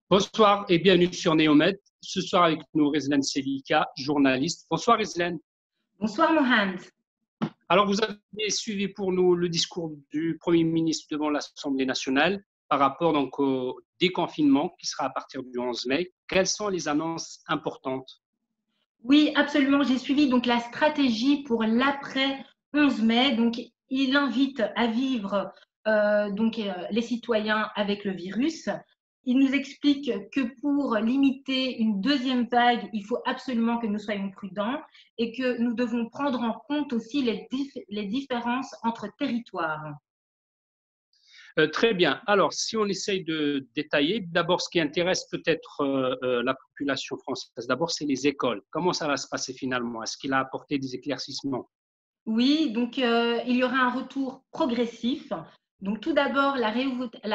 Bonsoir et bienvenue sur Néomed. Ce soir avec nous, Rizlan Selika, journaliste. Bonsoir Rizlan. Bonsoir Mohand. Alors vous avez suivi pour nous le discours du Premier ministre devant l'Assemblée nationale par rapport donc au déconfinement qui sera à partir du 11 mai. Quelles sont les annonces importantes? Oui, absolument. J'ai suivi donc la stratégie pour l'après 11 mai. Donc, il invite à vivre les citoyens avec le virus. Il nous explique que pour limiter une deuxième vague, il faut absolument que nous soyons prudents et que nous devons prendre en compte aussi les différences entre territoires. Très bien. Alors, si on essaye de détailler, d'abord, ce qui intéresse peut-être la population française, d'abord, c'est les écoles. Comment ça va se passer finalement? Est-ce qu'il a apporté des éclaircissements? Oui, donc il y aura un retour progressif. Donc tout d'abord, la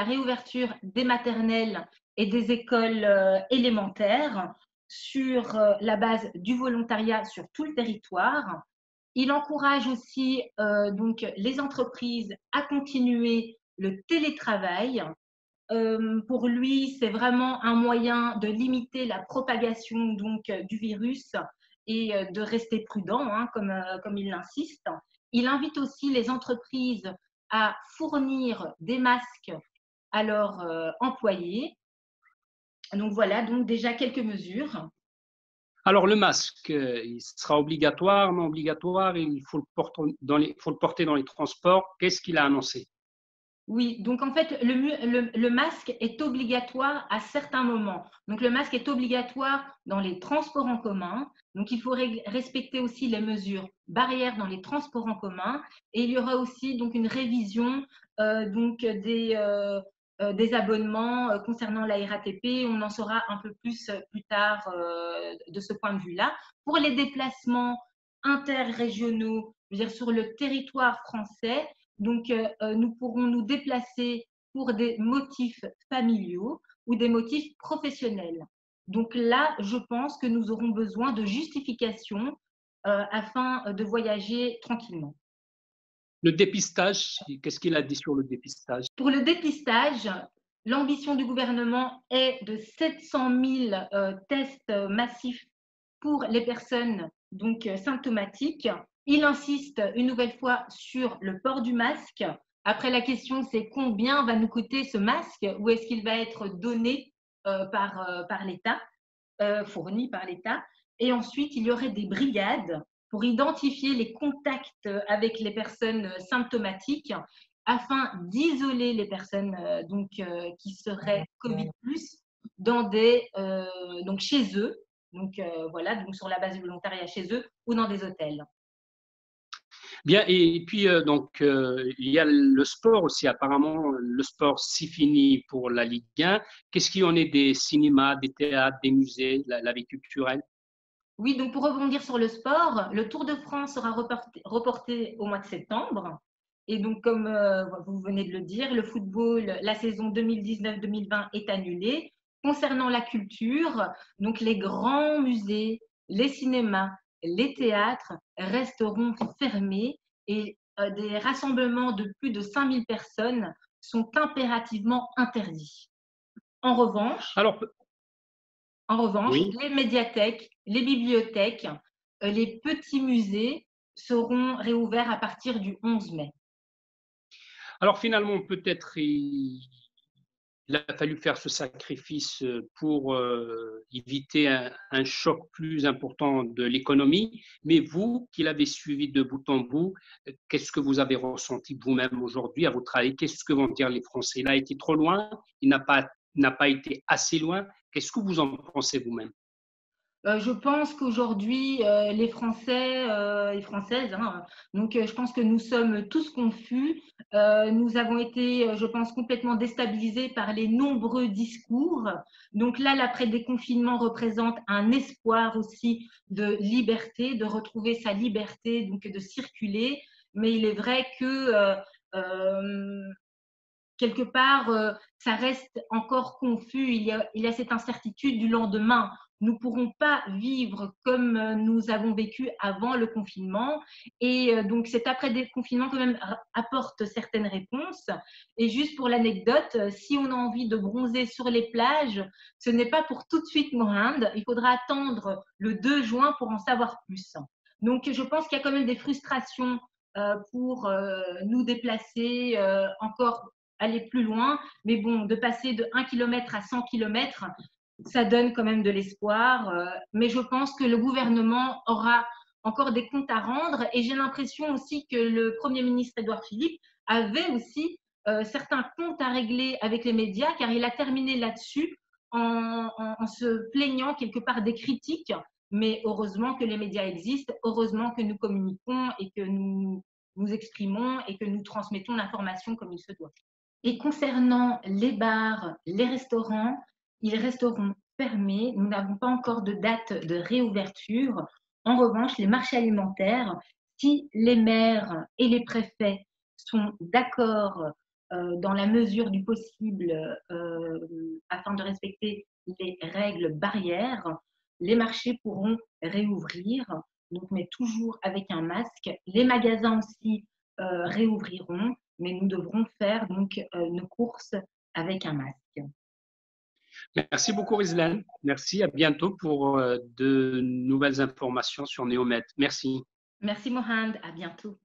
réouverture des maternelles et des écoles élémentaires sur la base du volontariat sur tout le territoire. Il encourage aussi donc les entreprises à continuer le télétravail. Pour lui, c'est vraiment un moyen de limiter la propagation donc du virus et de rester prudent, hein, comme il l'insiste. Il invite aussi les entreprises à fournir des masques à leurs employés. Donc voilà, donc déjà quelques mesures. Alors, le masque, il sera obligatoire, non obligatoire, il faut faut le porter dans les transports. Qu'est-ce qu'il a annoncé? Oui, donc en fait, le masque est obligatoire à certains moments. Donc le masque est obligatoire dans les transports en commun. Donc il faut respecter aussi les mesures barrières dans les transports en commun. Et il y aura aussi donc une révision des abonnements concernant la RATP. On en saura un peu plus tard de ce point de vue-là. Pour les déplacements interrégionaux, je veux dire sur le territoire français, donc, nous pourrons nous déplacer pour des motifs familiaux ou des motifs professionnels. Donc là, je pense que nous aurons besoin de justifications afin de voyager tranquillement. Le dépistage, qu'est-ce qu'il a dit sur le dépistage? Pour le dépistage, l'ambition du gouvernement est de 700 000 tests massifs pour les personnes donc symptomatiques. Il insiste une nouvelle fois sur le port du masque. Après, la question, c'est combien va nous coûter ce masque ou est-ce qu'il va être donné par l'État, fourni par l'État. Et ensuite, il y aurait des brigades pour identifier les contacts avec les personnes symptomatiques afin d'isoler les personnes qui seraient Covid+, donc chez eux, donc voilà, donc sur la base du volontariat chez eux ou dans des hôtels. Bien, et puis il y a le sport aussi. Apparemment, le sport, c'est fini pour la Ligue 1. Qu'est-ce qu'il y en est des cinémas, des théâtres, des musées, la vie culturelle? Oui, donc pour rebondir sur le sport, le Tour de France sera reporté au mois de septembre. Et donc, comme vous venez de le dire, le football, la saison 2019-2020 est annulée. Concernant la culture, donc les grands musées, les cinémas, les théâtres resteront fermés et des rassemblements de plus de 5000 personnes sont impérativement interdits. En revanche, Alors, oui. les médiathèques, les bibliothèques, les petits musées seront réouverts à partir du 11 mai. Alors finalement, peut-être il a fallu faire ce sacrifice pour éviter un choc plus important de l'économie. Mais vous, qui l'avez suivi de bout en bout, qu'est-ce que vous avez ressenti vous-même aujourd'hui à votre avis? Qu'est-ce que vont dire les Français? Il a été trop loin? Il n'a pas été assez loin? Qu'est-ce que vous en pensez vous-même? Je pense qu'aujourd'hui, les Français et Françaises, hein, donc je pense que nous sommes tous confus. Nous avons été, je pense, complètement déstabilisés par les nombreux discours. Donc là, l'après-déconfinement représente un espoir aussi de liberté, de retrouver sa liberté, donc de circuler. Mais il est vrai que quelque part, ça reste encore confus. Il y a cette incertitude du lendemain. nous ne pourrons pas vivre comme nous avons vécu avant le confinement. Et donc, cet après-déconfinement, quand même, apporte certaines réponses. Et juste pour l'anecdote, si on a envie de bronzer sur les plages, ce n'est pas pour tout de suite, Mohand. Il faudra attendre le 2 juin pour en savoir plus. Donc, je pense qu'il y a quand même des frustrations pour nous déplacer, encore aller plus loin. Mais bon, de passer de 1 km à 100 km, ça donne quand même de l'espoir. Mais je pense que le gouvernement aura encore des comptes à rendre. Et j'ai l'impression aussi que le Premier ministre Édouard Philippe avait aussi certains comptes à régler avec les médias, car il a terminé là-dessus en se plaignant quelque part des critiques. Mais heureusement que les médias existent, heureusement que nous communiquons et que nous exprimons et que nous transmettons l'information comme il se doit. Et concernant les bars, les restaurants, ils resteront fermés. Nous n'avons pas encore de date de réouverture. En revanche, les marchés alimentaires, si les maires et les préfets sont d'accord dans la mesure du possible afin de respecter les règles barrières, les marchés pourront réouvrir, donc, mais toujours avec un masque. Les magasins aussi réouvriront, mais nous devrons faire donc nos courses avec un masque. Merci beaucoup, Rizlan. Merci, à bientôt pour de nouvelles informations sur Neomed. Merci. Merci Mohand, à bientôt.